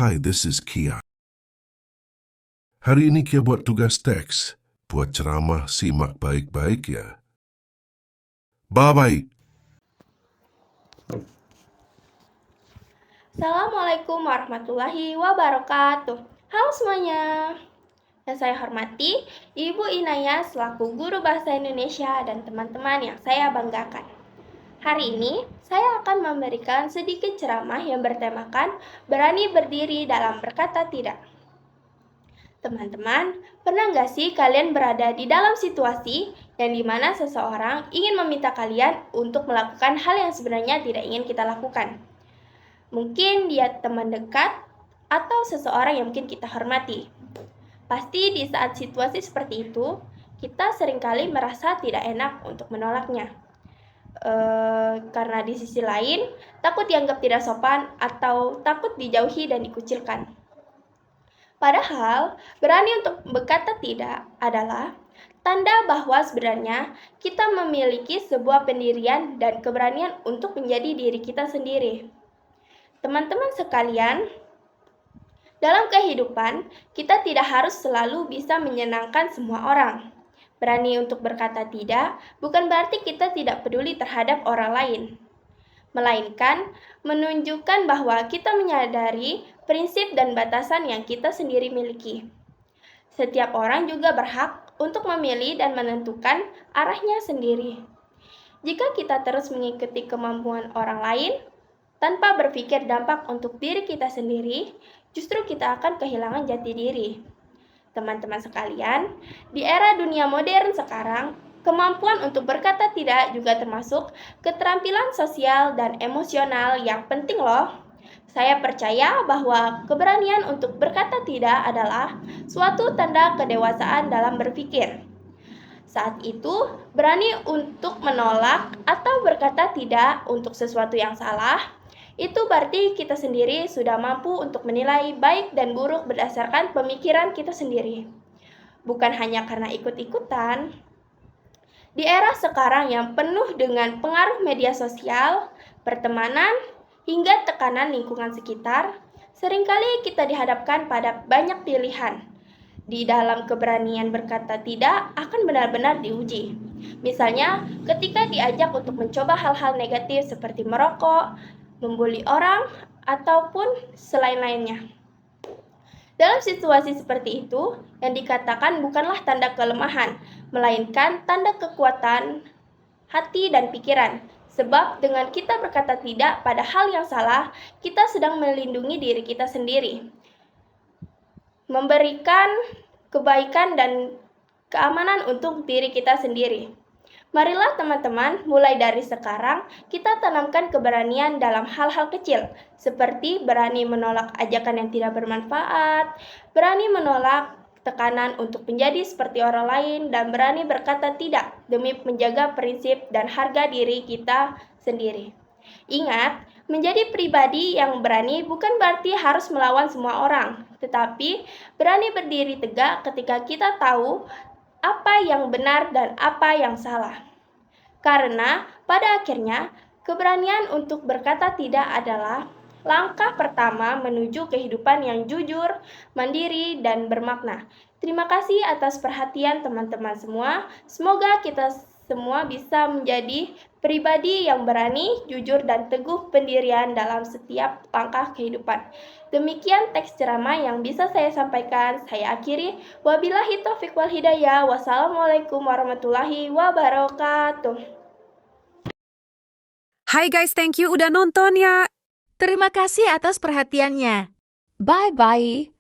Hi, this is Kia. Hari ini Kia buat tugas teks. Buat ceramah, simak baik-baik ya. Bye-bye. Assalamualaikum warahmatullahi wabarakatuh. Halo semuanya. Yang saya hormati, Ibu Inaya selaku guru bahasa Indonesia dan teman-teman yang saya banggakan. Hari ini, saya akan memberikan sedikit ceramah yang bertemakan berani berdiri dalam berkata tidak. Teman-teman, pernah nggak sih kalian berada di dalam situasi yang dimana seseorang ingin meminta kalian untuk melakukan hal yang sebenarnya tidak ingin kita lakukan? Mungkin dia teman dekat atau seseorang yang mungkin kita hormati. Pasti di saat situasi seperti itu, kita seringkali merasa tidak enak untuk menolaknya. Karena di sisi lain, takut dianggap tidak sopan atau takut dijauhi dan dikucilkan. Padahal, berani untuk berkata tidak adalah tanda bahwa sebenarnya kita memiliki sebuah pendirian dan keberanian untuk menjadi diri kita sendiri. Teman-teman sekalian, dalam kehidupan, kita tidak harus selalu bisa menyenangkan semua orang. Berani untuk berkata tidak bukan berarti kita tidak peduli terhadap orang lain, melainkan menunjukkan bahwa kita menyadari prinsip dan batasan yang kita sendiri miliki. Setiap orang juga berhak untuk memilih dan menentukan arahnya sendiri. Jika kita terus mengikuti kemampuan orang lain, tanpa berpikir dampak untuk diri kita sendiri, justru kita akan kehilangan jati diri. Teman-teman sekalian, di era dunia modern sekarang, kemampuan untuk berkata tidak juga termasuk keterampilan sosial dan emosional yang penting loh. Saya percaya bahwa keberanian untuk berkata tidak adalah suatu tanda kedewasaan dalam berpikir. Saat itu, berani untuk menolak atau berkata tidak untuk sesuatu yang salah, itu berarti kita sendiri sudah mampu untuk menilai baik dan buruk berdasarkan pemikiran kita sendiri. Bukan hanya karena ikut-ikutan. Di era sekarang yang penuh dengan pengaruh media sosial, pertemanan, hingga tekanan lingkungan sekitar, seringkali kita dihadapkan pada banyak pilihan. Di dalam keberanian berkata tidak akan benar-benar diuji. Misalnya, ketika diajak untuk mencoba hal-hal negatif seperti merokok, membuli orang, ataupun selain-lainnya. Dalam situasi seperti itu, yang dikatakan bukanlah tanda kelemahan, melainkan tanda kekuatan hati dan pikiran. Sebab dengan kita berkata tidak pada hal yang salah, kita sedang melindungi diri kita sendiri. Memberikan kebaikan dan keamanan untuk diri kita sendiri. Marilah teman-teman, mulai dari sekarang kita tanamkan keberanian dalam hal-hal kecil, seperti berani menolak ajakan yang tidak bermanfaat, berani menolak tekanan untuk menjadi seperti orang lain, dan berani berkata tidak demi menjaga prinsip dan harga diri kita sendiri. Ingat, menjadi pribadi yang berani bukan berarti harus melawan semua orang, tetapi berani berdiri tegak ketika kita tahu apa yang benar dan apa yang salah. Karena pada akhirnya, keberanian untuk berkata tidak adalah langkah pertama menuju kehidupan yang jujur, mandiri, dan bermakna. Terima kasih atas perhatian teman-teman semua. Semoga kita semua bisa menjadi pribadi yang berani, jujur, dan teguh pendirian dalam setiap langkah kehidupan. Demikian teks ceramah yang bisa saya sampaikan. Saya akhiri. Wabillahi taufiq wal hidayah. Wassalamualaikum warahmatullahi wabarakatuh. Hai guys, thank you udah nonton ya. Terima kasih atas perhatiannya. Bye-bye.